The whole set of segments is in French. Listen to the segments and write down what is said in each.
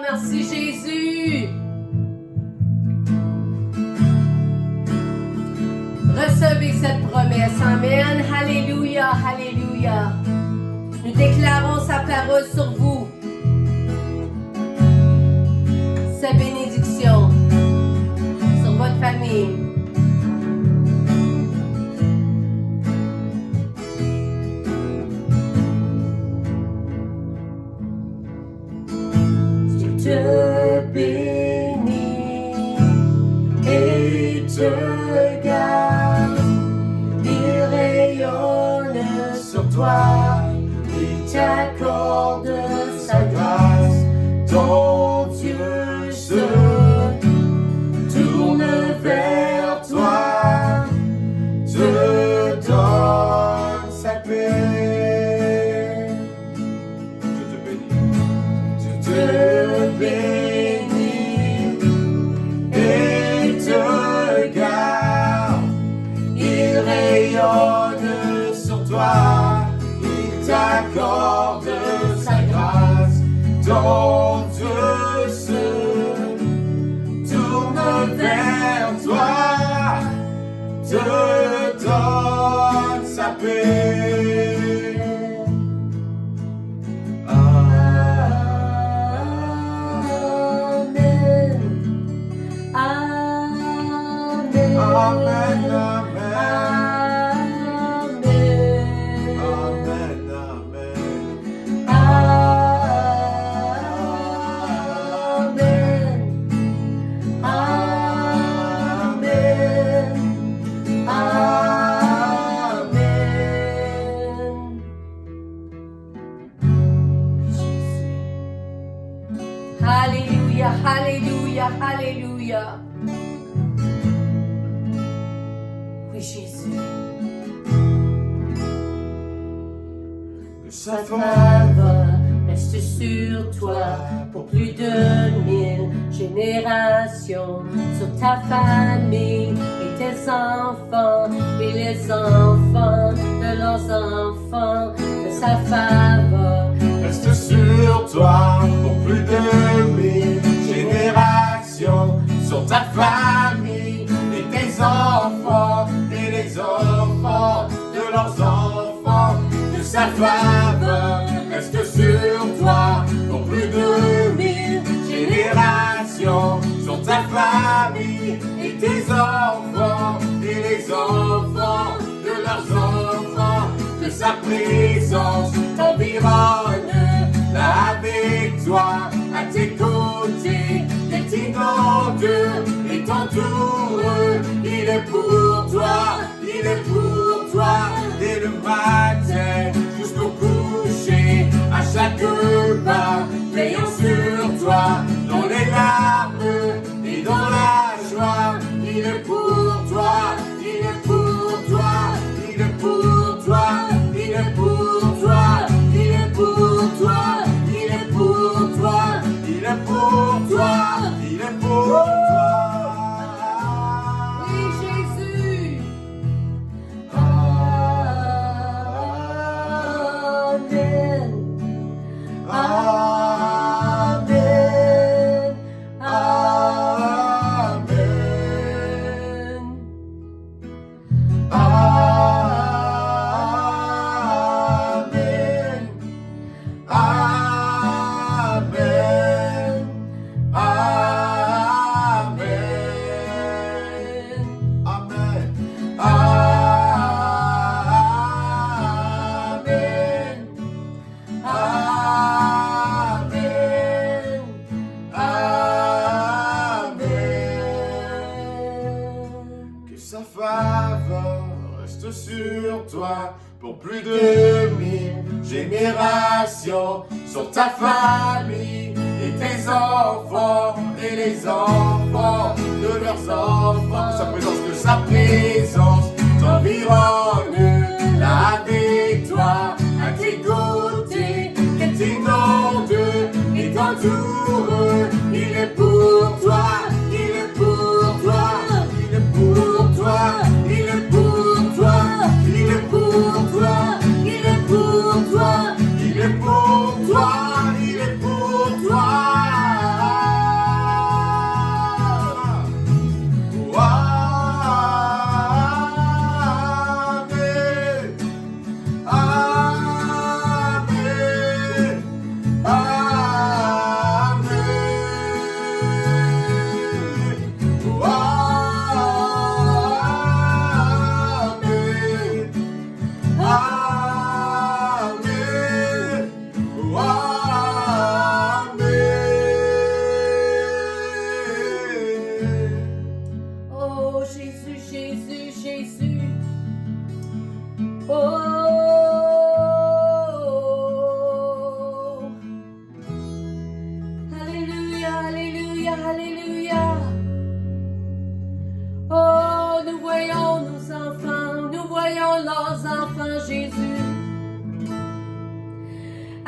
Merci Jésus. Recevez cette promesse. Amen. Alléluia. Alléluia. Nous déclarons sa parole sur vous. Sa bénédiction sur votre famille. Te bénit et te garde, il rayonne sur toi, il t'accorde sa grâce, ton Dieu se tourne vers toi, te donne sa paix. Je te bénis et te garde, il rayonne sur toi, il t'accorde sa grâce, ton Dieu se tourne vers toi, te donne sa paix. Amen, amen, amen, amen, amen, amen, amen. Alléluia, alléluia, alléluia. Oui, Jésus. Que sa faveur reste sur toi pour plus de 1000 générations, sur ta famille et tes enfants et les enfants de leurs enfants. Que sa faveur reste sur toi pour plus de 1000 générations, sur ta famille et tes enfants et les enfants de leurs enfants. Que sa faveur reste sur toi pour plus de 1000 générations, sur ta famille et tes enfants et les enfants de leurs enfants. Que sa présence t'environne là avec toi, à tes côtés, et t'inonde et t'entoure. Il est pour toi, il est pour toi, dès le matin jusqu'au coucher, à chaque pas, veillant sur toi, dans les larmes et dans la joie. Il est pour toi, il est pour toi, il est pour toi, il est pour toi, il est pour toi, il est pour toi, il est pour toi, il est pour toi. Sur toi pour plus de 1000 générations, sur ta famille et tes enfants et les enfants de leurs enfants. Que sa présence t'environne là avec toi, à tes côtés, qu'elle t'inonde et t'entoure. Il est pour toi, il est pour toi, il est pour toi, il est pour toi, il est pour toi, il est pour toi, il est pour toi, il est pour toi.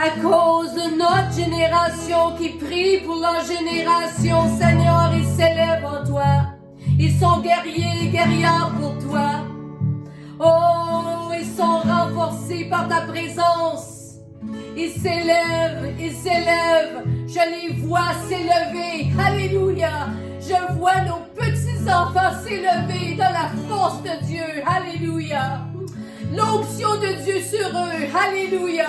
À cause de notre génération qui prie pour leur génération, Seigneur, ils s'élèvent en toi. Ils sont guerriers et guerrières pour toi. Oh, ils sont renforcés par ta présence. Ils s'élèvent, ils s'élèvent. Je les vois s'élever. Alléluia. Je vois nos petits-enfants s'élever dans la force de Dieu. Alléluia. L'onction de Dieu sur eux. Alléluia.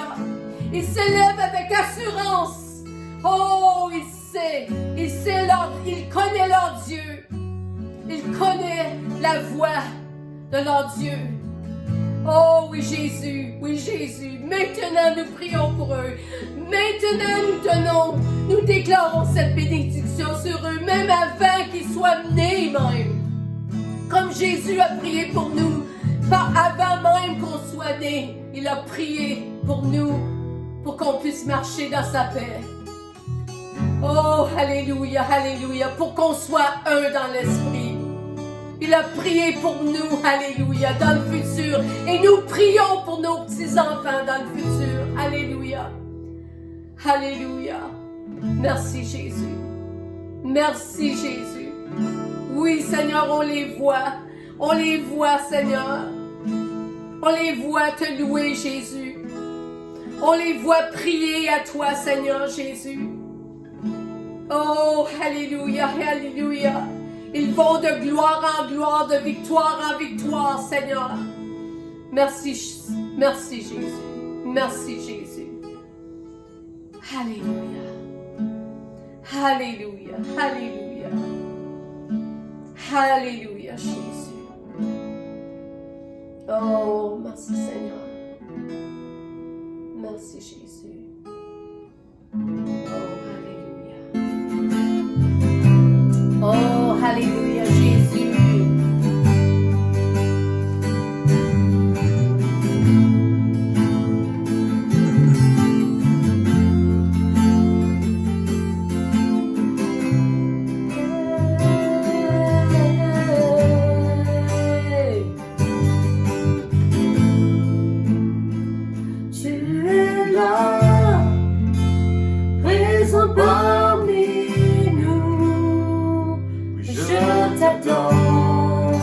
Ils s'élèvent avec assurance. Oh, il connaît leur Dieu. Il connaît la voix de leur Dieu. Oh oui Jésus, oui Jésus. Maintenant nous prions pour eux. Maintenant nous déclarons cette bénédiction sur eux, même avant qu'ils soient nés même. Comme Jésus a prié pour nous, avant même qu'on soit nés, il a prié pour nous, pour qu'on puisse marcher dans sa paix. Oh, alléluia, alléluia, pour qu'on soit un dans l'esprit. Il a prié pour nous, alléluia, dans le futur. Et nous prions pour nos petits-enfants dans le futur. Alléluia. Alléluia. Merci Jésus. Merci Jésus. Oui Seigneur, on les voit. On les voit Seigneur. On les voit te louer Jésus. On les voit prier à toi Seigneur Jésus. Oh, alléluia, alléluia. Ils vont de gloire en gloire, de victoire en victoire, Seigneur. Merci, merci Jésus. Merci Jésus. Alléluia. Alléluia, alléluia. Alléluia, Jésus. Oh, merci Seigneur. Merci Jésus. Oh, oh, alléluia, Jésus. Tu es là, présent parmi nous. Je t'adore,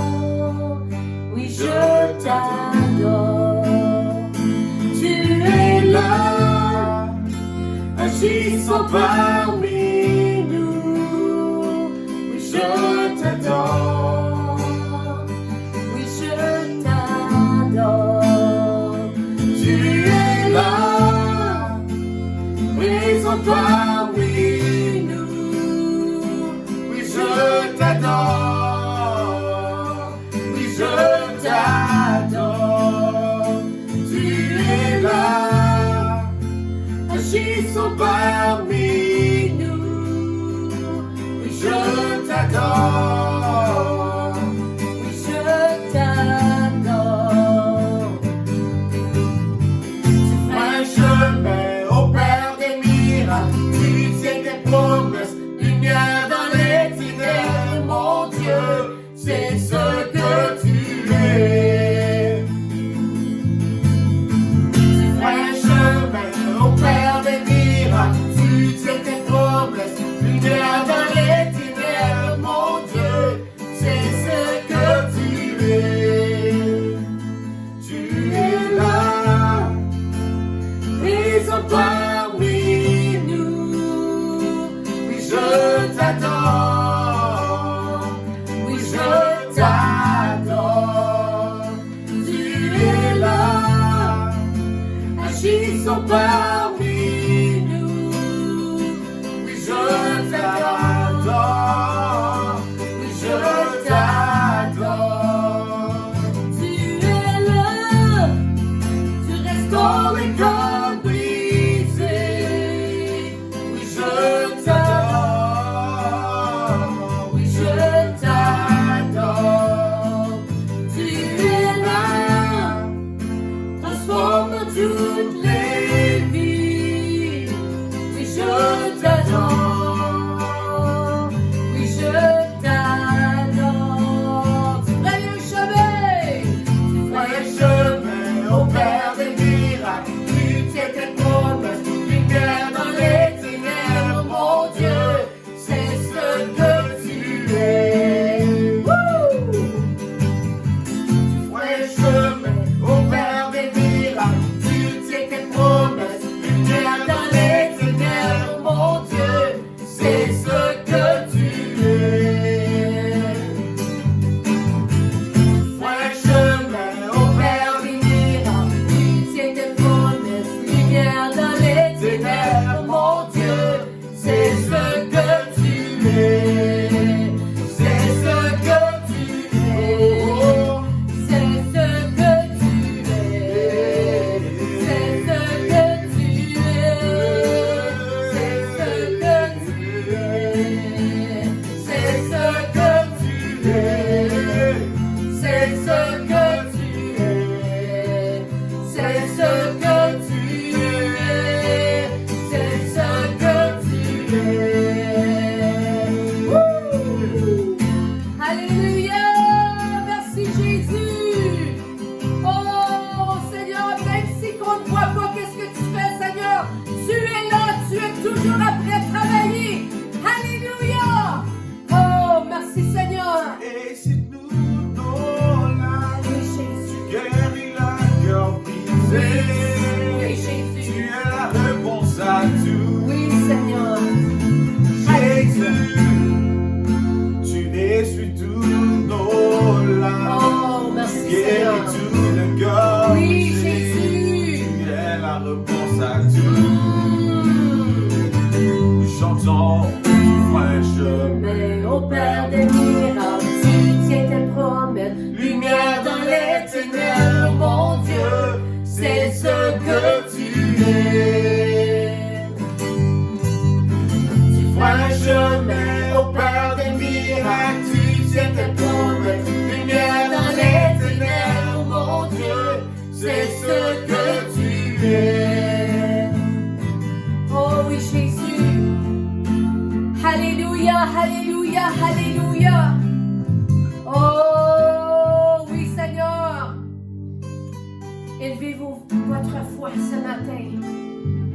oui je t'adore. Tu es là, agissant parmi nous. Oui je t'adore, oui je t'adore. Tu es là, présent parmi nous. Oui je t'adore, oui je t'adore. Tu es là, agissant parmi nous. Oui je t'adore, oui je t'adore. Tu feras un chemin au Père des miracles. Tu tiens tes promesses, lumière dans les ténèbres, mon Dieu, c'est ce que tu es. Tu feras un chemin au Père des miracles. Tu tiens tes promesses, lumière dans les ténèbres, mon Dieu, c'est ce que tu es. Tu es là, présent parmi nous. Oui, je t'adore, oui, je t'adore. Tu es là, agissant parmi nous. Oui, je t'adore, oui, je t'adore. Tu es là, tu restaures les cœurs brisés. Oui, je t'adore, oui, je t'adore. Tu es là, transforme toutes les vies. Oui, je t'adore, oui, je t'adore. Tu feras un chemin, tu feras un chemin au Père des miracles. Tu tiens tes promesses, grâce à tout. Chantons, tu feras un chemin. Au Père des miracles, tu tiens tes promesses. Lumière dans les ténèbres, mon Dieu, c'est ce que tu es. Tu feras un chemin au Père des miracles, tu tiens tes promesses. Lumière dans les ténèbres, mon Dieu, c'est ce que tu es. Oh oui, Jésus. Alléluia, alléluia, alléluia. Oh oui, Seigneur. Élevez votre foi ce matin.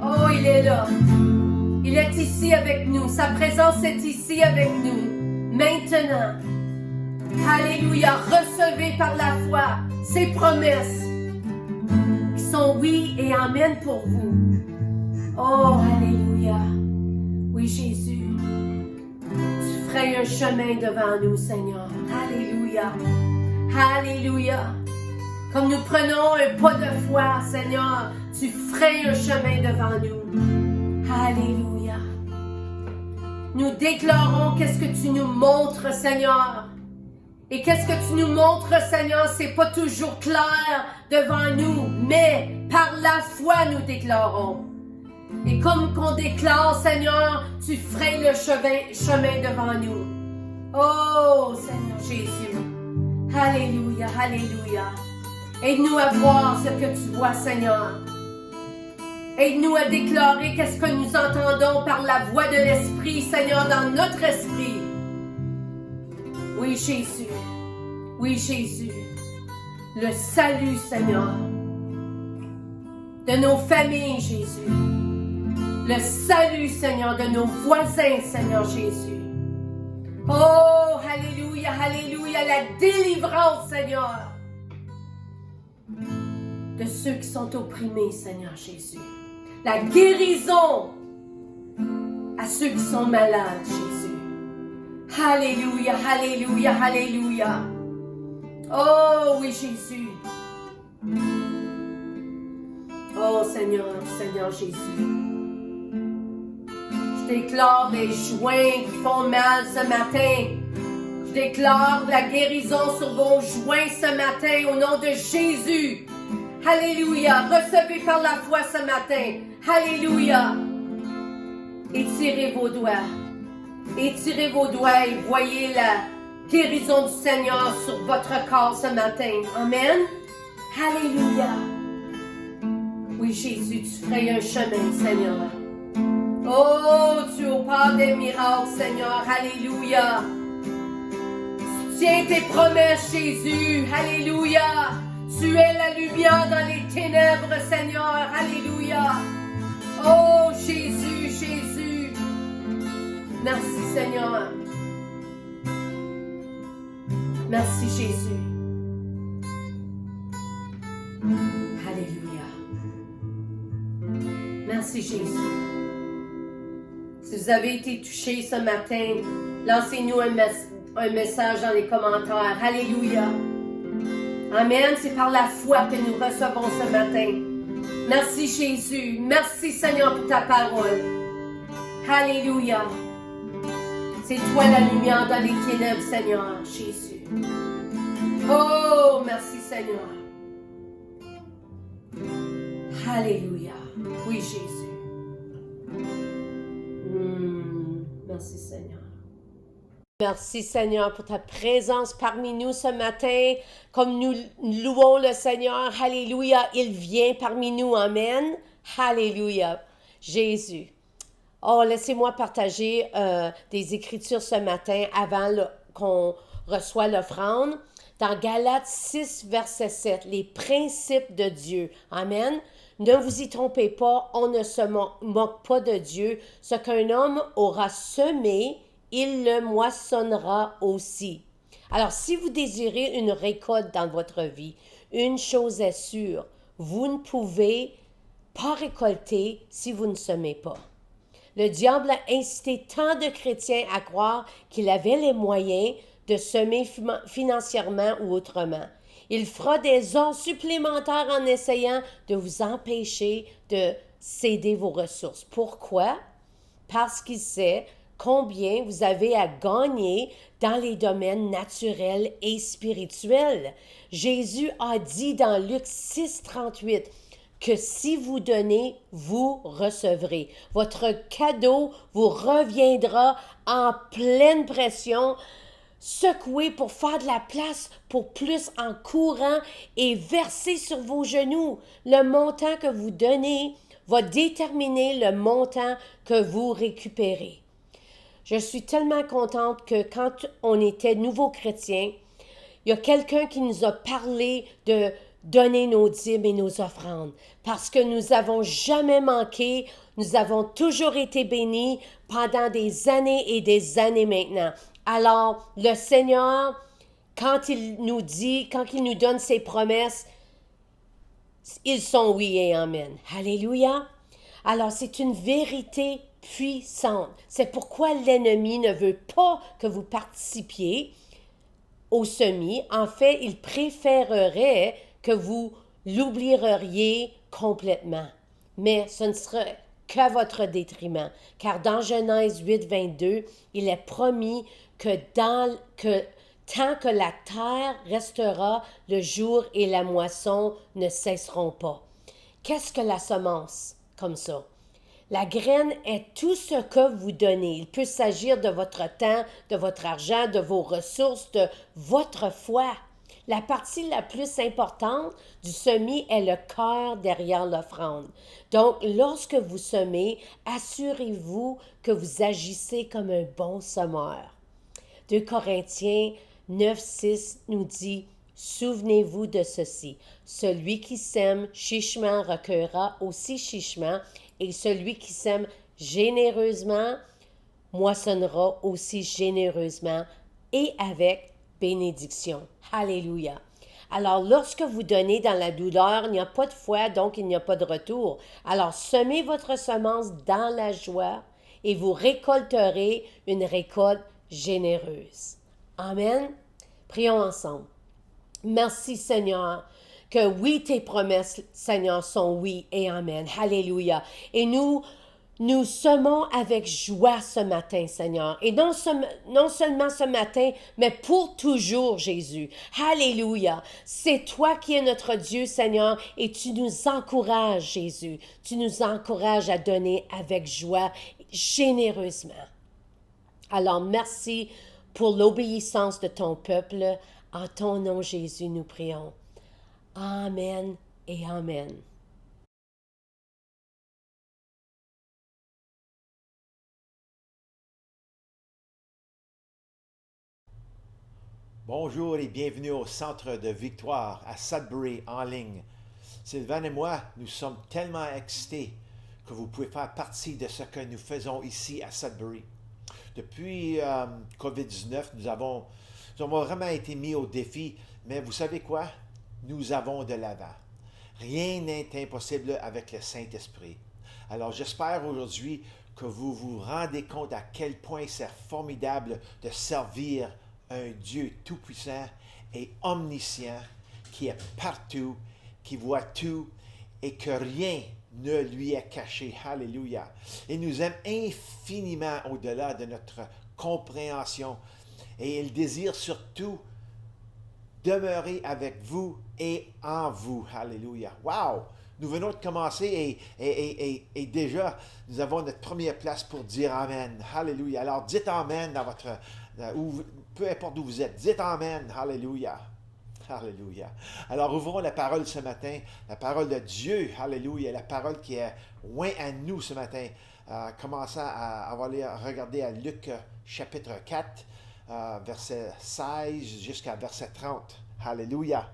Oh, il est là. Il est ici avec nous. Sa présence est ici avec nous. Maintenant. Alléluia. Recevez par la foi ses promesses qui sont oui et amen pour vous. Oh, alléluia. Oui, Jésus. Tu ferais un chemin devant nous, Seigneur. Alléluia. Alléluia. Comme nous prenons un pas de foi, Seigneur, tu ferais un chemin devant nous. Alléluia. Nous déclarons qu'est-ce que tu nous montres, Seigneur. Et qu'est-ce que tu nous montres, Seigneur, c'est pas toujours clair devant nous, mais par la foi nous déclarons. Et comme qu'on déclare, Seigneur, tu ferais le chemin devant nous. Oh, Seigneur Jésus. Alléluia, alléluia. Aide-nous à voir ce que tu vois, Seigneur. Aide-nous à déclarer qu'est-ce que nous entendons par la voix de l'Esprit, Seigneur, dans notre esprit. Oui, Jésus. Oui, Jésus. Le salut, Seigneur, de nos familles, Jésus. Le salut, Seigneur, de nos voisins, Seigneur Jésus. Oh, alléluia, alléluia, la délivrance, Seigneur, de ceux qui sont opprimés, Seigneur Jésus. La guérison à ceux qui sont malades, Jésus. Alléluia, alléluia, alléluia. Oh, oui, Jésus. Oh, Seigneur, Seigneur Jésus. Je déclare des joints qui font mal ce matin. Je déclare la guérison sur vos joints ce matin au nom de Jésus. Alléluia. Recevez par la foi ce matin. Alléluia. Étirez vos doigts. Étirez vos doigts et voyez la guérison du Seigneur sur votre corps ce matin. Amen. Alléluia. Oui, Jésus, tu ferais un chemin, Seigneur. Oh, tu es au Père des miracles, Seigneur. Alléluia. Tu tiens tes promesses, Jésus. Alléluia. Tu es la lumière dans les ténèbres, Seigneur. Alléluia. Oh, Jésus, Jésus. Merci, Seigneur. Merci, Jésus. Alléluia. Merci, Jésus. Si vous avez été touché ce matin, lancez-nous un message dans les commentaires. Alléluia. Amen. C'est par la foi que nous recevons ce matin. Merci, Jésus. Merci, Seigneur, pour ta parole. Alléluia. C'est toi la lumière dans les ténèbres, Seigneur, Jésus. Oh, merci, Seigneur. Alléluia. Oui, Jésus. Merci, Seigneur. Merci, Seigneur, pour ta présence parmi nous ce matin. Comme nous louons le Seigneur, alléluia, il vient parmi nous, amen. Alléluia. Jésus. Oh, laissez-moi partager des écritures ce matin avant qu'on reçoit l'offrande. Dans Galates 6, verset 7, les principes de Dieu. Amen. Ne vous y trompez pas, on ne se moque pas de Dieu. Ce qu'un homme aura semé, il le moissonnera aussi. Alors, si vous désirez une récolte dans votre vie, une chose est sûre, vous ne pouvez pas récolter si vous ne semez pas. Le diable a incité tant de chrétiens à croire qu'il avait les moyens de semer financièrement ou autrement. Il fera des heures supplémentaires en essayant de vous empêcher de céder vos ressources. Pourquoi? Parce qu'il sait combien vous avez à gagner dans les domaines naturels et spirituels. Jésus a dit dans Luc 6,38 que si vous donnez, vous recevrez. Votre cadeau vous reviendra en pleine pression, secoué pour faire de la place pour plus en courant et verser sur vos genoux. Le montant que vous donnez va déterminer le montant que vous récupérez. Je suis tellement contente que quand on était nouveaux chrétiens, il y a quelqu'un qui nous a parlé de donner nos dîmes et nos offrandes parce que nous n'avons jamais manqué, nous avons toujours été bénis pendant des années et des années maintenant. Alors, le Seigneur, quand il nous donne ses promesses, ils sont oui et amen. Alléluia. Alors, c'est une vérité puissante. C'est pourquoi l'ennemi ne veut pas que vous participiez au semis. En fait, il préférerait que vous l'oublieriez complètement. Mais ce ne serait qu'à votre détriment. Car dans Genèse 8, 22, il est promis que tant que la terre restera, le jour et la moisson ne cesseront pas. Qu'est-ce que la semence comme ça? La graine est tout ce que vous donnez. Il peut s'agir de votre temps, de votre argent, de vos ressources, de votre foi. La partie la plus importante du semis est le cœur derrière l'offrande. Donc, lorsque vous semez, assurez-vous que vous agissez comme un bon semeur. 2 Corinthiens 9, 6 nous dit « Souvenez-vous de ceci, celui qui sème chichement recueillera aussi chichement, et celui qui sème généreusement moissonnera aussi généreusement et avec bénédiction. » Alléluia. Alors, lorsque vous donnez dans la douleur, il n'y a pas de foi, donc il n'y a pas de retour. Alors, semez votre semence dans la joie et vous récolterez une récolte généreuse. Amen. Prions ensemble. Merci Seigneur, que oui, tes promesses, Seigneur, sont oui et amen. Alléluia. Et nous semons avec joie ce matin, Seigneur. Et non seulement ce matin, mais pour toujours, Jésus. Alléluia. C'est toi qui es notre Dieu, Seigneur, et tu nous encourages, Jésus. Tu nous encourages à donner avec joie, généreusement. Alors, merci pour l'obéissance de ton peuple. En ton nom, Jésus, nous prions. Amen et amen. Bonjour et bienvenue au Centre de Victoire à Sudbury en ligne. Sylvain et moi, nous sommes tellement excités que vous pouvez faire partie de ce que nous faisons ici à Sudbury. Depuis COVID-19, nous avons vraiment été mis au défi, mais vous savez quoi? Nous avons de l'avant. Rien n'est impossible avec le Saint-Esprit. Alors j'espère aujourd'hui que vous vous rendez compte à quel point c'est formidable de servir un Dieu tout-puissant et omniscient qui est partout, qui voit tout et que rien ne lui est caché. Alléluia. Il nous aime infiniment au-delà de notre compréhension et il désire surtout demeurer avec vous et en vous. Alléluia. Wow! Nous venons de commencer et déjà, nous avons notre première place pour dire Amen. Alléluia. Alors, dites Amen dans votre... peu importe où vous êtes, dites Amen. Alléluia. Alléluia. Alors, ouvrons la parole ce matin, la parole de Dieu. Alléluia. La parole qui est loin à nous ce matin. Commençons à regarder à Luc chapitre 4, verset 16 jusqu'à verset 30. Alléluia.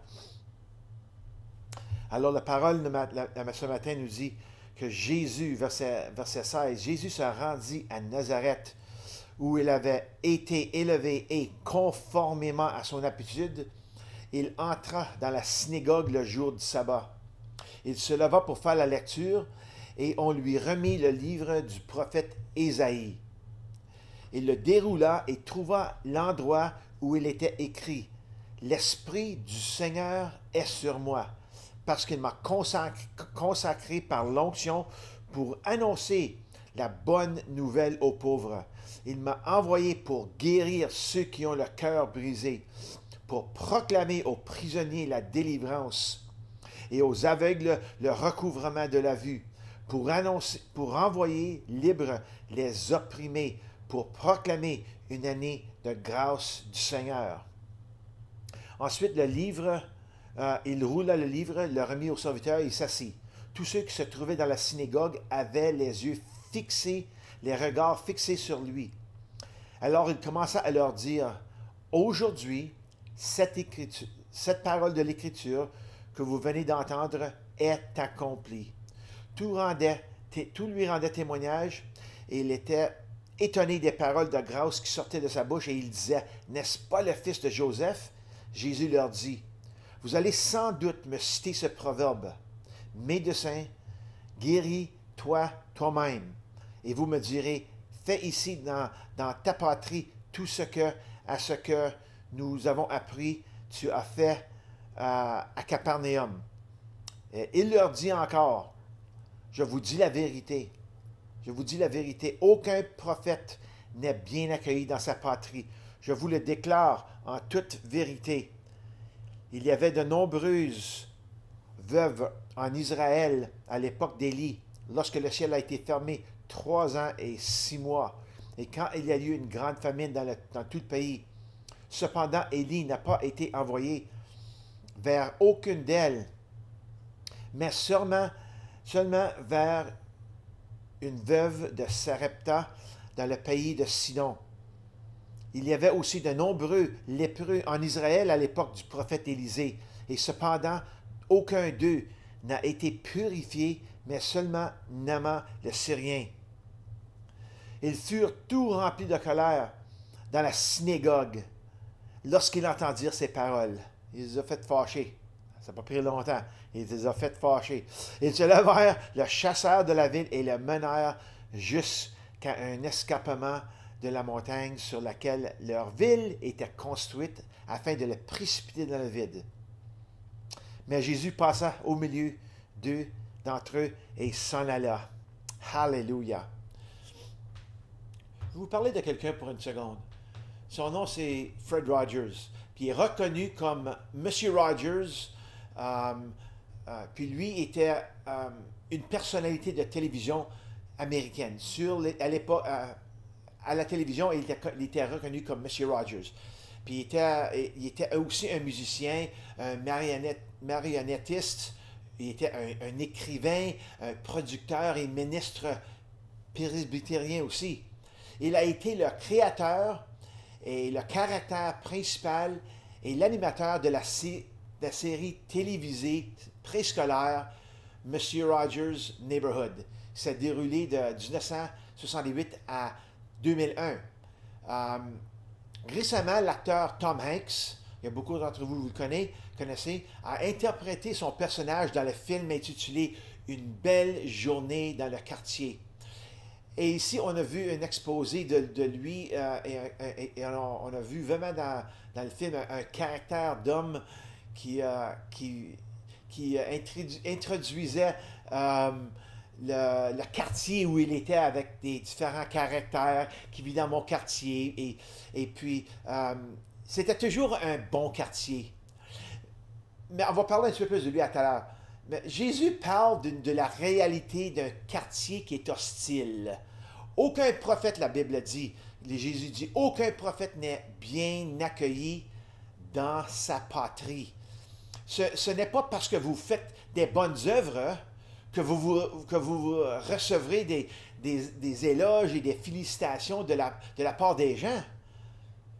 Alors, la parole de ce matin nous dit que Jésus, verset 16, Jésus se rendit à Nazareth, où il avait été élevé et, conformément à son habitude, il entra dans la synagogue le jour du sabbat. Il se leva pour faire la lecture et on lui remit le livre du prophète Ésaïe. Il le déroula et trouva l'endroit où il était écrit: l'Esprit du Seigneur est sur moi, parce qu'il m'a consacré par l'onction pour annoncer la bonne nouvelle aux pauvres. Il m'a envoyé pour guérir ceux qui ont le cœur brisé, pour proclamer aux prisonniers la délivrance et aux aveugles le recouvrement de la vue, pour envoyer libres les opprimés, pour proclamer une année de grâce du Seigneur. Ensuite, il roula le livre, le remit au serviteur et il s'assit. Tous ceux qui se trouvaient dans la synagogue avaient les yeux fixés, les regards fixés sur lui. Alors il commença à leur dire, « Aujourd'hui, cette parole de l'Écriture que vous venez d'entendre est accomplie. » Tout lui rendait témoignage et il était étonné des paroles de grâce qui sortaient de sa bouche et il disait, « N'est-ce pas le fils de Joseph? » Jésus leur dit, « Vous allez sans doute me citer ce proverbe, « Médecin, guéris-toi toi-même. » Et vous me direz, « Fais ici dans ta patrie tout ce que nous avons appris, tu as fait à Capernaum. » Et il leur dit encore, « Je vous dis la vérité. Je vous dis la vérité. Aucun prophète n'est bien accueilli dans sa patrie. Je vous le déclare en toute vérité. Il y avait de nombreuses veuves en Israël à l'époque d'Élie, lorsque le ciel a été fermé 3 ans et 6 mois, et quand il y a eu une grande famine dans tout le pays. Cependant, Élie n'a pas été envoyé vers aucune d'elles, mais seulement vers une veuve de Sarepta dans le pays de Sidon. Il y avait aussi de nombreux lépreux en Israël à l'époque du prophète Élisée, et cependant, aucun d'eux n'a été purifié, mais seulement Naaman le Syrien. Ils furent tous remplis de colère dans la synagogue lorsqu'ils entendirent ces paroles. Ils les ont fait fâcher. Ça n'a pas pris longtemps. Ils les ont fait fâcher. Ils se levèrent, le chasseur de la ville, et le menèrent jusqu'à un escarpement de la montagne sur laquelle leur ville était construite afin de le précipiter dans le vide. Mais Jésus passa au milieu d'entre eux et s'en alla. Alléluia. Je vais vous parler de quelqu'un pour une seconde. Son nom, c'est Fred Rogers. Puis il est reconnu comme Monsieur Rogers. Puis lui était une personnalité de télévision américaine. À l'époque, à la télévision, il était reconnu comme Monsieur Rogers. Puis il était aussi un musicien, un marionnettiste. Il était un écrivain, un producteur et ministre presbytérien aussi. Il a été le créateur et le caractère principal et l'animateur de la série télévisée préscolaire Monsieur Rogers' Neighborhood. Il s'est déroulé de 1968 à 2001. Récemment, l'acteur Tom Hanks, il y a beaucoup d'entre vous le connaissez, a interprété son personnage dans le film intitulé « Une belle journée dans le quartier ». Et ici, on a vu un exposé de lui et on a vu vraiment dans le film un caractère d'homme qui introduisait le quartier où il était avec des différents caractères qui vivent dans mon quartier. Et puis, c'était toujours un bon quartier. Mais on va parler un petit peu plus de lui à tout à l'heure. Mais Jésus parle de la réalité d'un quartier qui est hostile. Aucun prophète, la Bible dit, Jésus dit, aucun prophète n'est bien accueilli dans sa patrie. Ce n'est pas parce que vous faites des bonnes œuvres que vous recevrez des éloges et des félicitations de la part des gens.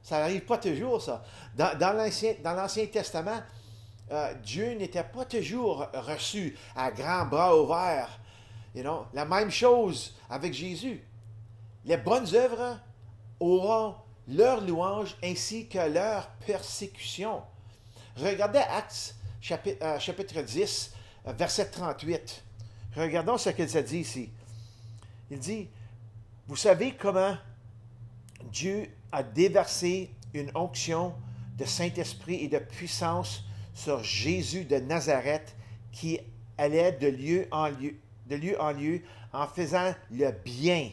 Ça n'arrive pas toujours, ça. Dans l'Ancien Testament, Dieu n'était pas toujours reçu à grands bras ouverts. La même chose avec Jésus. Les bonnes œuvres auront leur louange ainsi que leur persécution. Regardez Actes chapitre 10, verset 38. Regardons ce qu'il s'est dit ici. Il dit, vous savez comment Dieu a déversé une onction de Saint-Esprit et de puissance sur Jésus de Nazareth qui allait de lieu en lieu en faisant le bien.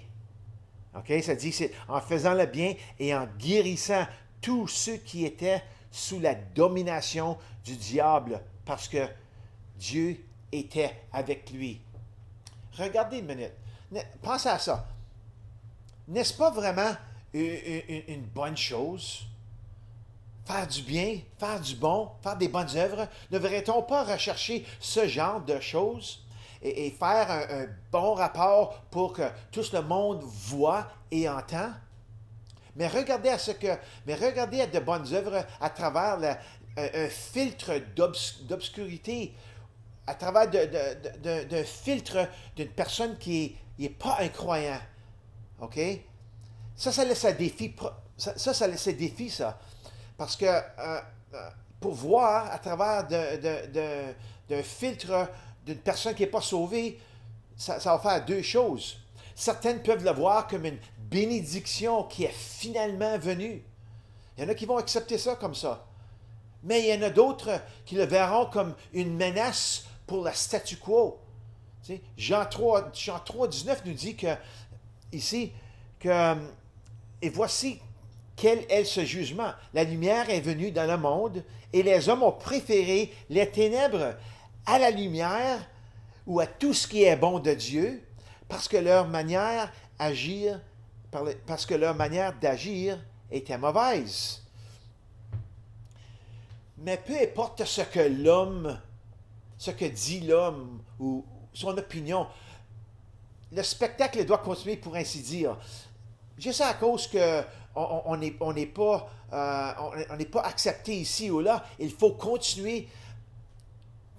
OK? Ça dit c'est en faisant le bien et en guérissant tous ceux qui étaient sous la domination du diable parce que Dieu était avec lui. Regardez une minute. Pensez à ça. N'est-ce pas vraiment une bonne chose? Faire du bien, faire du bon, faire des bonnes œuvres. Ne devrait-on pas rechercher ce genre de choses et faire un bon rapport pour que tout le monde voit et entend? Mais regardez à de bonnes œuvres à travers un filtre d'obscurité, à travers d'un filtre d'une personne qui n'est pas un croyant. OK? Ça laisse un défi. Ça laisse un défi, ça. Parce que pour voir à travers d'un filtre d'une personne qui n'est pas sauvée, ça va faire deux choses. Certaines peuvent le voir comme une bénédiction qui est finalement venue. Il y en a qui vont accepter ça comme ça. Mais il y en a d'autres qui le verront comme une menace pour le statu quo. Tu sais, Jean 3, 19 nous dit que, ici, et voici quel est ce jugement. La lumière est venue dans le monde et les hommes ont préféré les ténèbres à la lumière ou à tout ce qui est bon de Dieu parce que leur manière d'agir était mauvaise. Mais peu importe ce que dit l'homme ou son opinion, le spectacle doit continuer pour ainsi dire. Juste à cause qu'on n'est pas accepté ici ou là, il faut continuer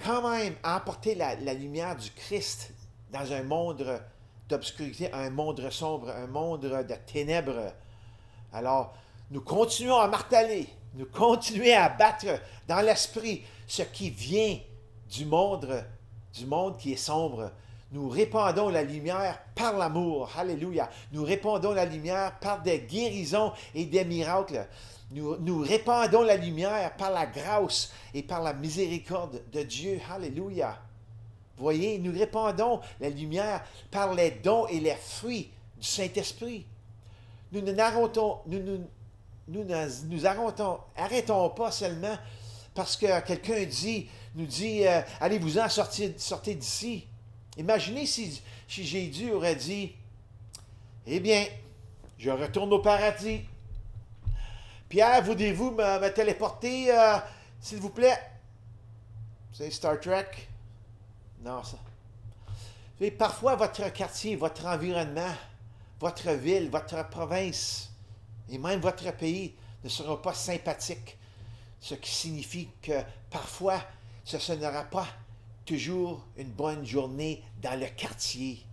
quand même à apporter la lumière du Christ dans un monde d'obscurité, un monde sombre, un monde de ténèbres. Alors, nous continuons à marteler, nous continuons à battre dans l'esprit ce qui vient du monde qui est sombre. Nous répandons la lumière par l'amour. Alléluia. Nous répandons la lumière par des guérisons et des miracles. Nous répandons la lumière par la grâce et par la miséricorde de Dieu. Alléluia. Voyez, nous répandons la lumière par les dons et les fruits du Saint-Esprit. Nous arrêtons pas seulement parce que quelqu'un nous dit, allez-vous-en, sortez d'ici. Imaginez si Jésus aurait dit, eh bien, je retourne au paradis. Pierre, voulez-vous me téléporter, s'il vous plaît? C'est Star Trek? Non, ça. Et parfois, votre quartier, votre environnement, votre ville, votre province et même votre pays ne seront pas sympathiques. Ce qui signifie que parfois, ce ne sera pas toujours une bonne journée dans le quartier.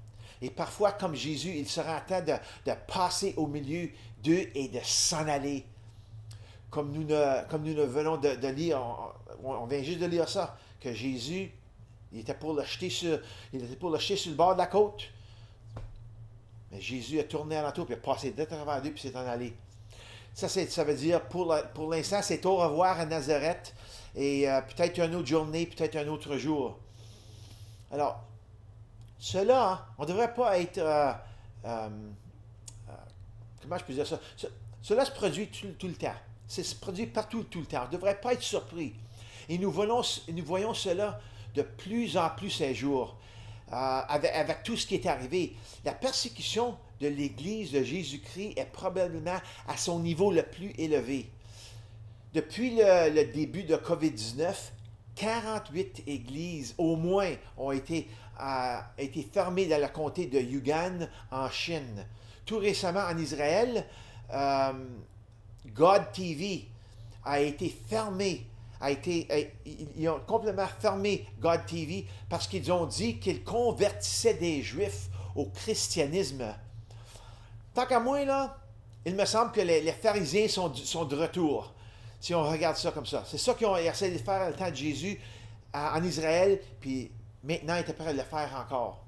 Et parfois, comme Jésus, il sera en train de passer au milieu d'eux et de s'en aller. Comme nous venons de lire, on vient juste de lire ça, que Jésus, il était pour le jeter sur le bord de la côte. Mais Jésus a tourné alentour, puis a passé de travers d'eux, puis s'est en allé. Ça veut dire, pour l'instant, c'est au revoir à Nazareth, et peut-être une autre journée, peut-être un autre jour. Alors, cela, on ne devrait pas être... comment je peux dire ça? Cela se produit tout le temps. C'est se produit partout tout le temps. On ne devrait pas être surpris. Et nous voyons cela de plus en plus ces jours, avec tout ce qui est arrivé. La persécution de l'Église de Jésus-Christ est probablement à son niveau le plus élevé. Depuis le début de COVID-19, 48 églises au moins ont été fermées dans le comté de Yunnan en Chine. Tout récemment en Israël, God TV a été fermé. Ils ont complètement fermé God TV parce qu'ils ont dit qu'ils convertissaient des Juifs au christianisme. Tant qu'à moi, là, il me semble que les pharisiens sont de retour. Si on regarde ça comme ça. C'est ça qu'ils ont essayé de faire à le temps de Jésus en Israël, puis maintenant, ils étaient prêts à le faire encore.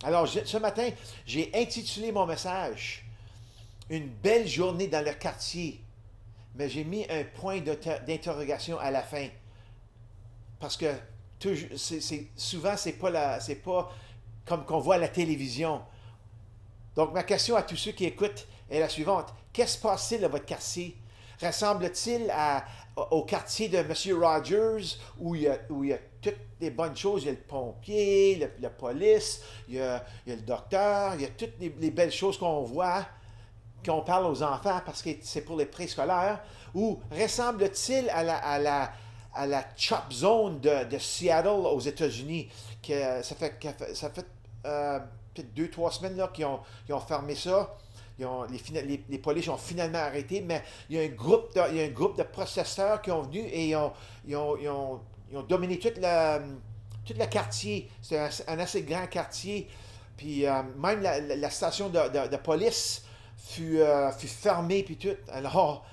Alors, ce matin, j'ai intitulé mon message « Une belle journée dans le quartier ». mais j'ai mis un point d'interrogation à la fin. Parce que souvent, c'est pas comme qu'on voit à la télévision. Donc, ma question à tous ceux qui écoutent est la suivante. Qu'est-ce qui se passe-t-il à votre quartier? Ressemble-t-il au quartier de M. Rogers, où il y a toutes les bonnes choses? Il y a le pompier, la police, il y a le docteur, il y a toutes les belles choses qu'on voit, qu'on parle aux enfants parce que c'est pour les préscolaires. Ou ressemble-t-il à la Chop Zone de Seattle aux États-Unis? Ça fait peut-être 2-3 semaines là, qu'ils ont fermé ça. Les polices ont finalement arrêté, mais il y a un groupe de processeurs qui ont venu et ils ont dominé tout le quartier. C'est un assez grand quartier. Puis même la station de police fut fermée puis tout. Alors,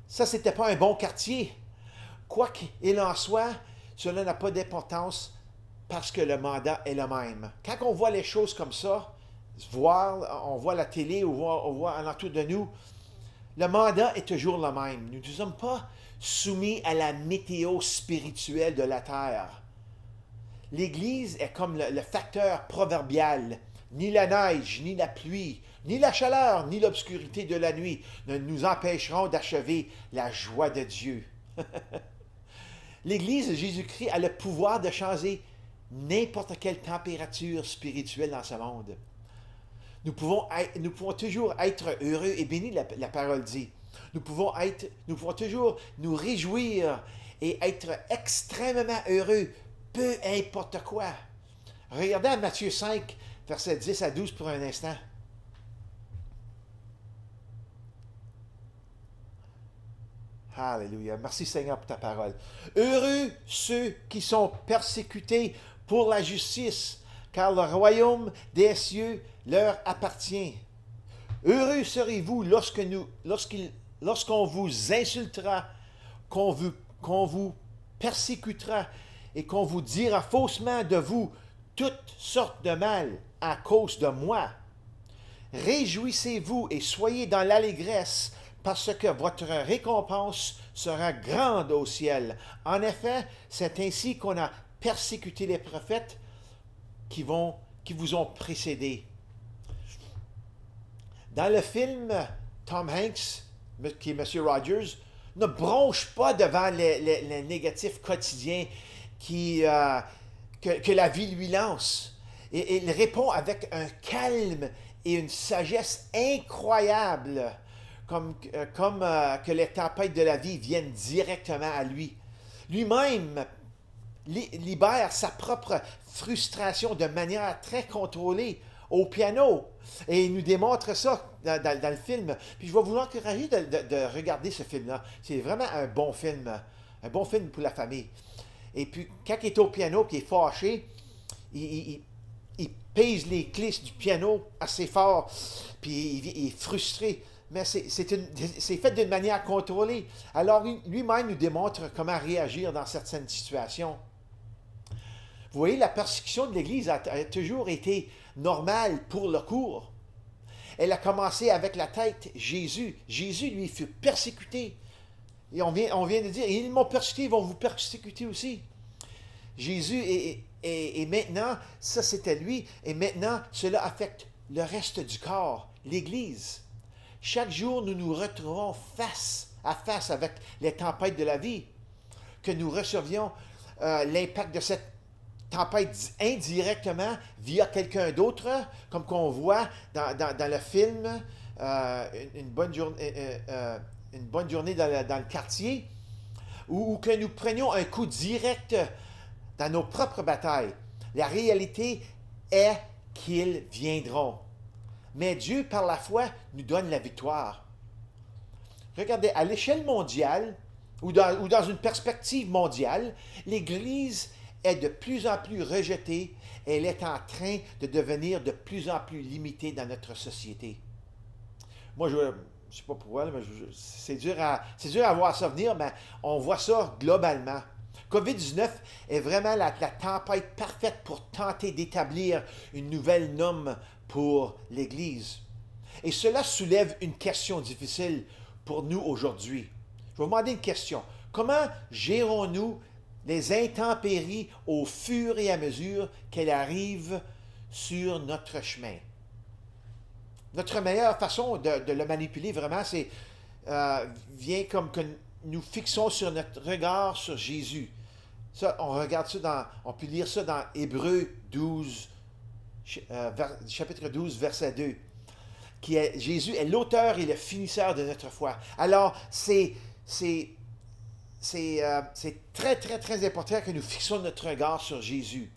ça, c'était pas un bon quartier. Quoi qu'il en soit, cela n'a pas d'importance parce que le mandat est le même. Quand on voit les choses comme ça, on voit la télé, on voit alentour de nous, le mandat est toujours le même. Nous ne sommes pas soumis à la météo spirituelle de la terre. L'Église est comme le facteur proverbial. Ni la neige, ni la pluie, ni la chaleur, ni l'obscurité de la nuit ne nous empêcheront d'achever la joie de Dieu. L'Église de Jésus-Christ a le pouvoir de changer n'importe quelle température spirituelle dans ce monde. Nous pouvons toujours être heureux et bénis, la parole dit. Nous pouvons toujours nous réjouir et être extrêmement heureux, peu importe quoi. Regardez à Matthieu 5, versets 10 à 12 pour un instant. Alléluia. Merci Seigneur pour ta parole. Heureux ceux qui sont persécutés pour la justice, car le royaume des cieux leur appartient. Heureux serez-vous lorsqu'on vous insultera, qu'on vous persécutera et qu'on vous dira faussement de vous toutes sortes de mal à cause de moi. Réjouissez-vous et soyez dans l'allégresse, parce que votre récompense sera grande au ciel. En effet, c'est ainsi qu'on a persécuté les prophètes qui vous ont précédés. Dans le film, Tom Hanks, qui est M. Rogers, ne bronche pas devant les négatifs quotidiens que la vie lui lance. Et il répond avec un calme et une sagesse incroyable, comme que les tempêtes de la vie viennent directement à lui. Lui-même libère sa propre frustration de manière très contrôlée au piano. Et il nous démontre ça dans le film. Puis je vais vous encourager de regarder ce film-là. C'est vraiment un bon film pour la famille. Et puis, quand il est au piano, qu'il est fâché, il pèse les clés du piano assez fort, puis il est frustré. Mais c'est fait d'une manière contrôlée. Alors, lui-même nous démontre comment réagir dans certaines situations. Vous voyez, la persécution de l'Église a toujours été normale pour le cours. Elle a commencé avec la tête Jésus. Jésus, lui, fut persécuté. Et on vient de dire, ils m'ont persécuté, ils vont vous persécuter aussi. Jésus, et maintenant, ça c'était lui, et maintenant, cela affecte le reste du corps, l'Église. Chaque jour, nous nous retrouvons face à face avec les tempêtes de la vie, que nous recevions l'impact de cette tempête indirectement via quelqu'un d'autre, comme qu'on voit dans le film une bonne journée dans le quartier, ou que nous prenions un coup direct dans nos propres batailles. La réalité est qu'ils viendront. Mais Dieu, par la foi, nous donne la victoire. Regardez, à l'échelle mondiale, ou dans une perspective mondiale, l'Église est de plus en plus rejetée et elle est en train de devenir de plus en plus limitée dans notre société. Moi, je ne sais pas pourquoi, mais c'est dur à voir ça venir, mais on voit ça globalement. COVID-19 est vraiment la tempête parfaite pour tenter d'établir une nouvelle norme pour l'Église. Et cela soulève une question difficile pour nous aujourd'hui. Je vais vous demander une question. Comment gérons-nous les intempéries au fur et à mesure qu'elles arrivent sur notre chemin? Notre meilleure façon de le manipuler vraiment, c'est vient comme que nous fixons sur notre regard sur Jésus. Ça, on regarde ça on peut lire ça dans Hébreux 12, chapitre 12, verset 2. Jésus est l'auteur et le finisseur de notre foi. Alors, c'est très, très, très important que nous fixons notre regard sur Jésus.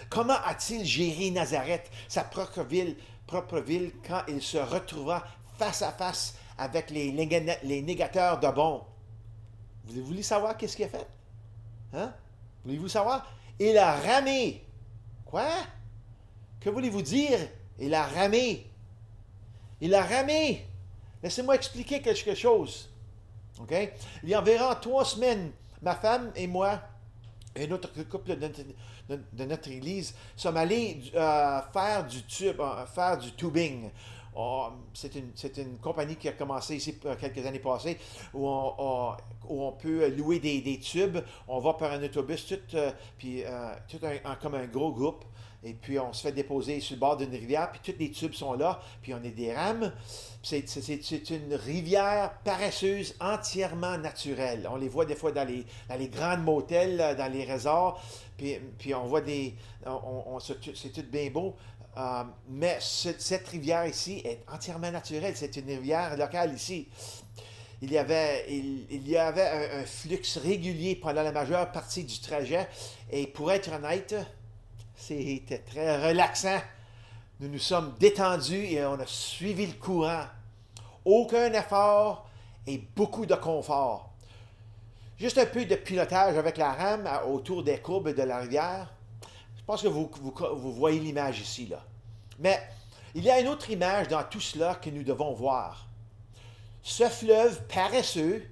Comment a-t-il géré Nazareth, sa propre ville, quand il se retrouva face à face avec les négateurs de bon? Vous voulez savoir qu'est-ce qu'il a fait? Hein? Voulez-vous savoir? Il a ramé. Quoi? Que voulez-vous dire? Il a ramé. Il a ramé. Laissez-moi expliquer quelque chose. OK? Il y a environ 3 semaines, ma femme et moi, et un autre couple de notre église, sommes allés faire du tubing. C'est une compagnie qui a commencé ici quelques années passées, où on peut louer des tubes. On va par un autobus, comme un gros groupe. Et puis, on se fait déposer sur le bord d'une rivière, puis tous les tubes sont là, puis on est des rames. C'est une rivière paresseuse, entièrement naturelle. On les voit des fois dans les grands motels, dans les resorts, puis on voit c'est tout bien beau. Mais cette rivière ici est entièrement naturelle. C'est une rivière locale ici. Il y avait un flux régulier pendant la majeure partie du trajet. Et pour être honnête, c'était très relaxant. Nous nous sommes détendus et on a suivi le courant. Aucun effort et beaucoup de confort. Juste un peu de pilotage avec la rame autour des courbes de la rivière. Je pense que vous voyez l'image ici, là. Mais il y a une autre image dans tout cela que nous devons voir. Ce fleuve paresseux,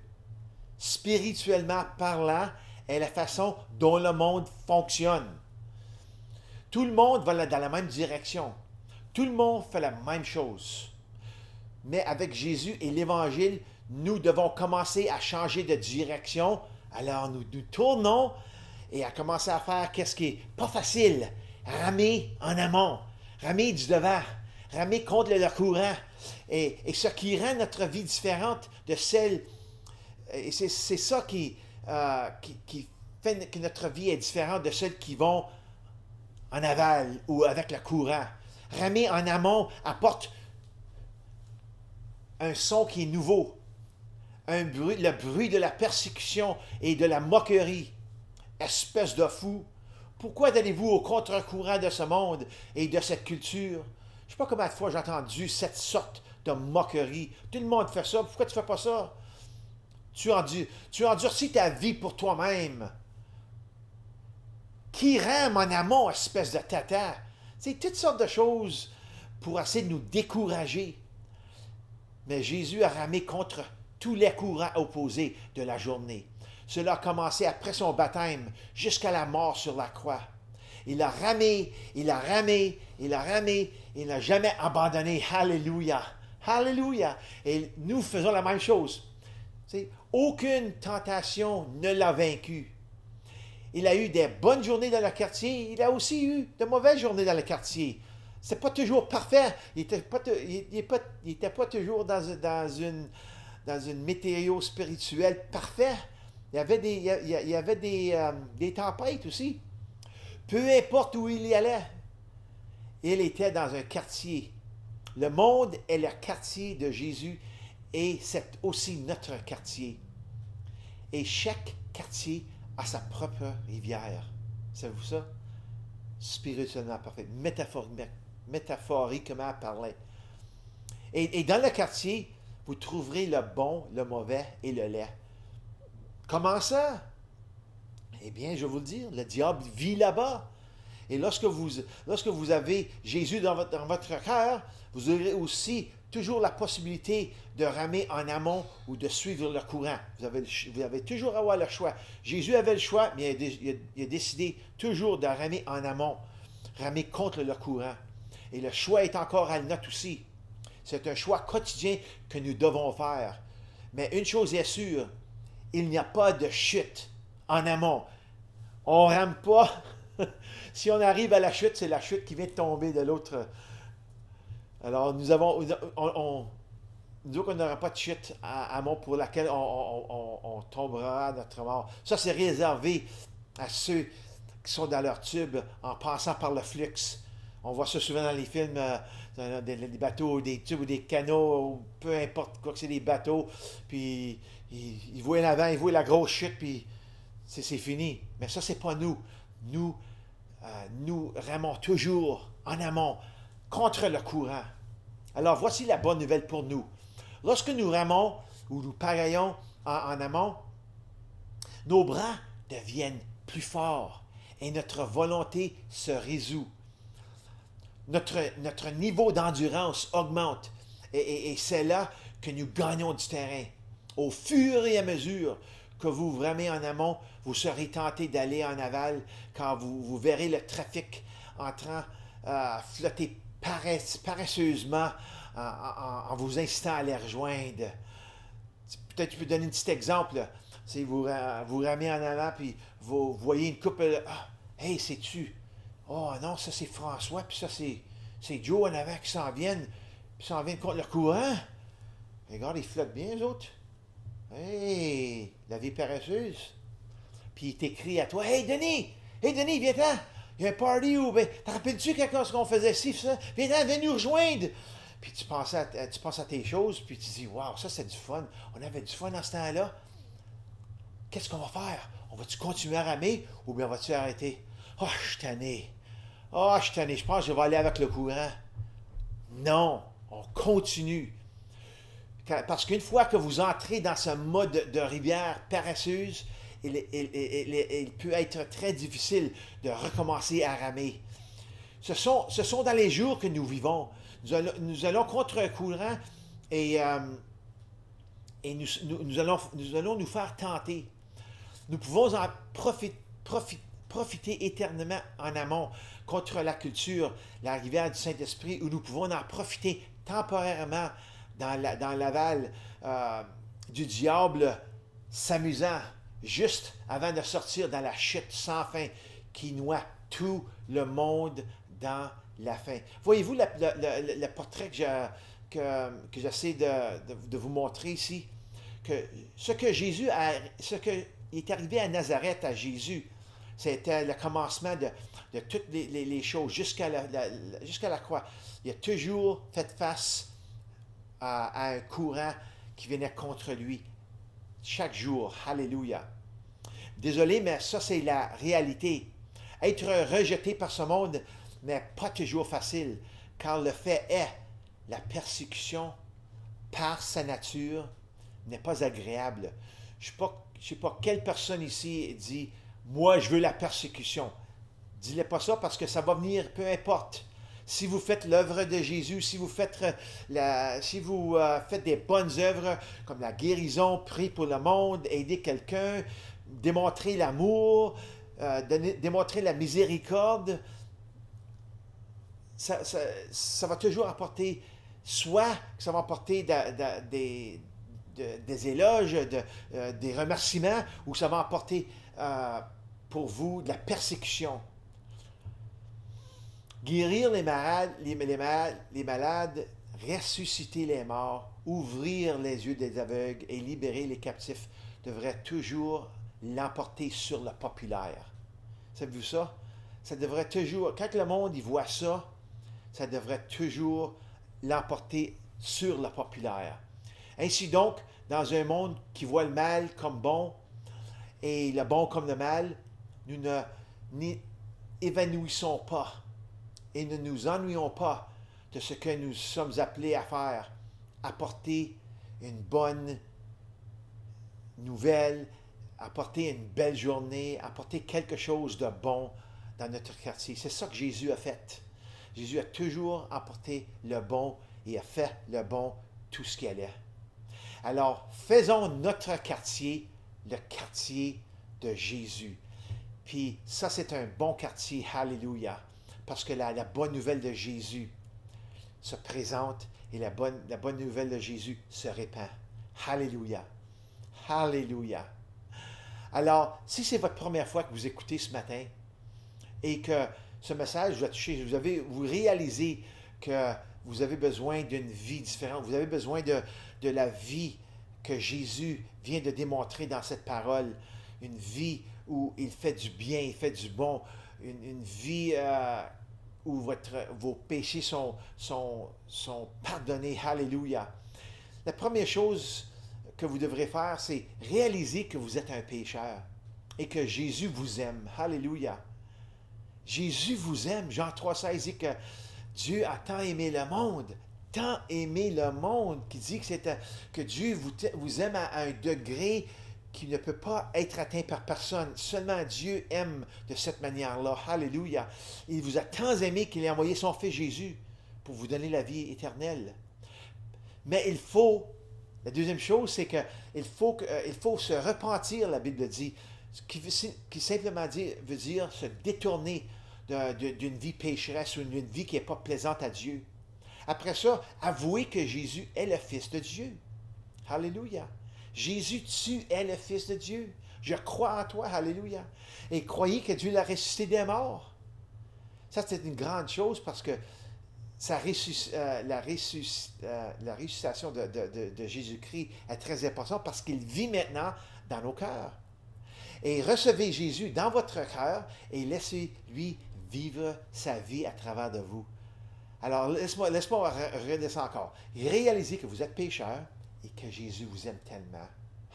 spirituellement parlant, est la façon dont le monde fonctionne. Tout le monde va dans la même direction. Tout le monde fait la même chose. Mais avec Jésus et l'Évangile, nous devons commencer à changer de direction. Alors nous tournons et à commencer à faire qu'est-ce qui n'est pas facile. Ramer en amont, ramer du devant, ramer contre le courant. Et ce qui rend notre vie différente de celle... Et c'est ça qui fait que notre vie est différente de celles qui vont en aval ou avec le courant. Ramer en amont apporte un son qui est nouveau, le bruit de la persécution et de la moquerie. Espèce de fou, pourquoi allez-vous au contre-courant de ce monde et de cette culture? Je ne sais pas combien de fois j'ai entendu cette sorte de moquerie. Tout le monde fait ça, pourquoi tu ne fais pas ça? Tu endurcis ta vie pour toi-même. Qui rame en amont, espèce de tata? C'est toutes sortes de choses pour essayer de nous décourager. Mais Jésus a ramé contre tous les courants opposés de la journée. Cela a commencé après son baptême jusqu'à la mort sur la croix. Il a ramé, il a ramé, il a ramé, il n'a jamais abandonné. Alléluia! Alléluia! Et nous faisons la même chose. Aucune tentation ne l'a vaincu. Il a eu des bonnes journées dans le quartier, il a aussi eu de mauvaises journées dans le quartier. C'est pas toujours parfait. Il était pas toujours dans une météo spirituelle parfaite. Il y avait des tempêtes aussi. Peu importe où il y allait, il était dans un quartier. Le monde est le quartier de Jésus et c'est aussi notre quartier. Et chaque quartier a sa propre rivière. Savez-vous ça? Spirituellement parfait, métaphoriquement parlé. Et dans le quartier, vous trouverez le bon, le mauvais et le laid. Comment ça? Eh bien, je vais vous le dire, le diable vit là-bas. Et lorsque vous avez Jésus dans votre cœur, vous aurez aussi toujours la possibilité de ramer en amont ou de suivre le courant. Vous avez toujours à avoir le choix. Jésus avait le choix, mais il a décidé toujours de ramer en amont, ramer contre le courant. Et le choix est encore à notre aussi. C'est un choix quotidien que nous devons faire. Mais une chose est sûre, il n'y a pas de chute en amont. On ne rame pas. Si on arrive à la chute, c'est la chute qui vient de tomber de l'autre. Alors, nous on n'aura pas de chute à amont pour laquelle on tombera à notre mort. Ça, c'est réservé à ceux qui sont dans leur tube en passant par le flux. On voit ça souvent dans les films, des bateaux, des tubes ou des canaux, ou peu importe quoi que c'est des bateaux. Puis ils voient l'avant, ils voient la grosse chute, puis c'est fini. Mais ça, c'est pas nous. Nous ramons toujours en amont contre le courant. Alors, voici la bonne nouvelle pour nous. Lorsque nous ramons ou nous pagaillons en amont, nos bras deviennent plus forts et notre volonté se résout. Notre niveau d'endurance augmente et c'est là que nous gagnons du terrain. Au fur et à mesure que vous ramez en amont, vous serez tenté d'aller en aval quand vous verrez le trafic en train de flotter paresseusement en vous incitant à les rejoindre. Peut-être tu peux donner un petit exemple. Si vous ramez en avant, puis vous voyez une couple. Ah, hey, c'est-tu? Oh non, ça c'est François, puis ça c'est Joe en avant qui s'en viennent. Puis s'en viennent contre le courant. Regarde, ils flottent bien, les autres. Hey, la vie paresseuse. Puis il t'écrit à toi, Hey Denis, viens-t'en! Il y a un party où, t'en rappelles-tu quand on faisait ci, ça? Viens-t'en, viens nous rejoindre! Puis tu penses à tes choses, puis tu dis, wow, ça c'est du fun. On avait du fun dans ce temps-là. Qu'est-ce qu'on va faire? On va-tu continuer à ramer ou bien on va-tu arrêter? Oh, je suis tanné. Oh, je suis tanné. Je pense que je vais aller avec le courant. Non, on continue. Parce qu'une fois que vous entrez dans ce mode de rivière paresseuse, il peut être très difficile de recommencer à ramer. Ce sont dans les jours que nous vivons. Nous allons contre un courant et nous allons nous faire tenter. Nous pouvons en profiter éternellement en amont contre la culture, la rivière du Saint-Esprit, où nous pouvons en profiter temporairement dans l'aval du diable, s'amusant juste avant de sortir dans la chute sans fin qui noie tout le monde dans la fin. Voyez-vous le portrait que j'essaie de vous montrer ici? Que ce qui est arrivé à Nazareth, à Jésus, c'était le commencement de toutes les choses jusqu'à la croix. Il a toujours fait face à un courant qui venait contre lui. Chaque jour. Alléluia. Désolé, mais ça, c'est la réalité. Être rejeté par ce monde n'est pas toujours facile, car le fait est, la persécution, par sa nature, n'est pas agréable. Je ne sais pas quelle personne ici dit « Moi, je veux la persécution ». Dis-le pas ça parce que ça va venir, peu importe. Si vous faites l'œuvre de Jésus, si vous faites des bonnes œuvres comme la guérison, prier pour le monde, aider quelqu'un, démontrer l'amour, démontrer la miséricorde, ça va toujours apporter, soit que ça va apporter des éloges, des remerciements, ou ça va apporter pour vous de la persécution. Guérir les malades, ressusciter les morts, ouvrir les yeux des aveugles et libérer les captifs devrait toujours l'emporter sur le populaire. Savez-vous ça? Ça devrait toujours, quand le monde y voit ça, ça devrait toujours l'emporter sur le populaire. Ainsi donc, dans un monde qui voit le mal comme bon et le bon comme le mal, nous ne évanouissons pas et ne nous ennuyons pas de ce que nous sommes appelés à faire, apporter une bonne nouvelle, apporter une belle journée, apporter quelque chose de bon dans notre quartier. C'est ça que Jésus a fait. Jésus a toujours apporté le bon et a fait le bon tout ce qu'il est. Alors, faisons notre quartier le quartier de Jésus. Puis ça, c'est un bon quartier, alléluia, parce que la bonne nouvelle de Jésus se présente et la bonne nouvelle de Jésus se répand. Alléluia. Alléluia. Alors, si c'est votre première fois que vous écoutez ce matin et que ce message vous a touché, vous réalisez que vous avez besoin d'une vie différente, vous avez besoin de la vie que Jésus vient de démontrer dans cette parole, une vie où il fait du bien, il fait du bon, une vie où vos péchés sont pardonnés. Alléluia. La première chose que vous devrez faire, c'est réaliser que vous êtes un pécheur et que Jésus vous aime. Alléluia. Jésus vous aime. Jean 3,16 dit que Dieu a tant aimé le monde, qui dit que Dieu vous aime à un degré qui ne peut pas être atteint par personne. Seulement Dieu aime de cette manière-là. Alléluia. Il vous a tant aimé qu'il a envoyé son Fils Jésus pour vous donner la vie éternelle. Mais la deuxième chose, c'est qu'il faut se repentir, la Bible dit, qui simplement veut dire se détourner d'une vie pécheresse ou d'une vie qui n'est pas plaisante à Dieu. Après ça, avouez que Jésus est le Fils de Dieu. Alléluia. Jésus, tu es le Fils de Dieu. Je crois en toi. Alléluia. Et croyez que Dieu l'a ressuscité des morts. Ça, c'est une grande chose parce que la ressuscitation de Jésus-Christ est très importante parce qu'il vit maintenant dans nos cœurs. Et recevez Jésus dans votre cœur et laissez-lui vivre sa vie à travers de vous. Alors, laisse-moi redescendre encore. Réalisez que vous êtes pécheur et que Jésus vous aime tellement.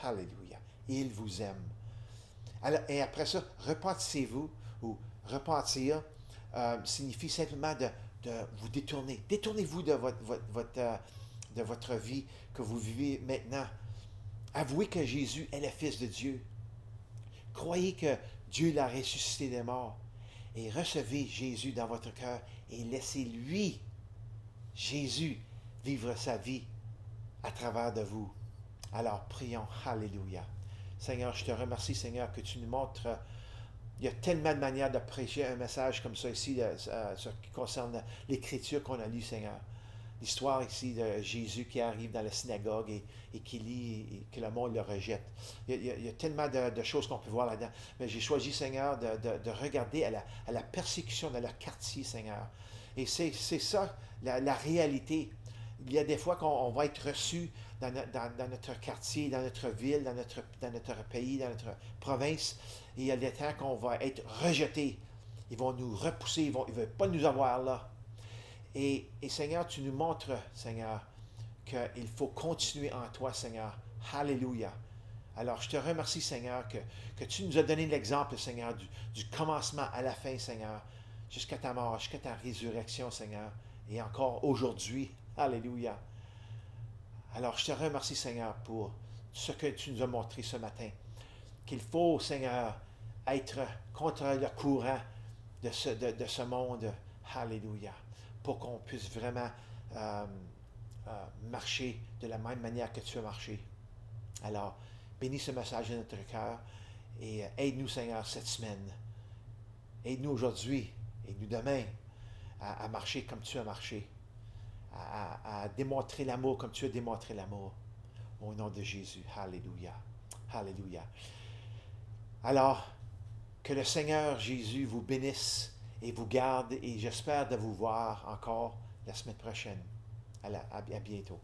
Alléluia. Il vous aime. Alors, et après ça, repentissez-vous, ou repentir signifie simplement de vous détourner. Détournez-vous de votre vie que vous vivez maintenant. Avouez que Jésus est le Fils de Dieu. Croyez que Dieu l'a ressuscité des morts. Et recevez Jésus dans votre cœur et laissez-lui, Jésus, vivre sa vie à travers de vous. Alors, prions. Alléluia. Seigneur, je te remercie, Seigneur, que tu nous montres. Il y a tellement de manières de prêcher un message comme ça ici, ce qui concerne l'Écriture qu'on a lue, Seigneur. L'histoire ici de Jésus qui arrive dans la synagogue et qui lit et que le monde le rejette. Il y a tellement de choses qu'on peut voir là-dedans. Mais j'ai choisi, Seigneur, de regarder à la persécution dans leur quartier, Seigneur. Et c'est ça, la réalité. Il y a des fois qu'on va être reçu dans notre quartier, dans notre ville, dans notre pays, dans notre province. Et il y a des temps qu'on va être rejeté. Ils vont nous repousser, ils ne veulent pas nous avoir là. Et Seigneur, tu nous montres, Seigneur, qu'il faut continuer en toi, Seigneur. Alléluia. Alors, je te remercie, Seigneur, que tu nous as donné l'exemple, Seigneur, du commencement à la fin, Seigneur, jusqu'à ta mort, jusqu'à ta résurrection, Seigneur, et encore aujourd'hui. Alléluia. Alors, je te remercie, Seigneur, pour ce que tu nous as montré ce matin. Qu'il faut, Seigneur, être contre le courant de ce monde. Alléluia. Pour qu'on puisse vraiment marcher de la même manière que tu as marché. Alors, bénis ce message dans notre cœur et aide-nous, Seigneur, cette semaine. Aide-nous aujourd'hui, aide-nous demain à marcher comme tu as marché, à démontrer l'amour comme tu as démontré l'amour. Au nom de Jésus. Alléluia. Alléluia. Alors, que le Seigneur Jésus vous bénisse et vous garde et j'espère de vous voir encore la semaine prochaine. À bientôt.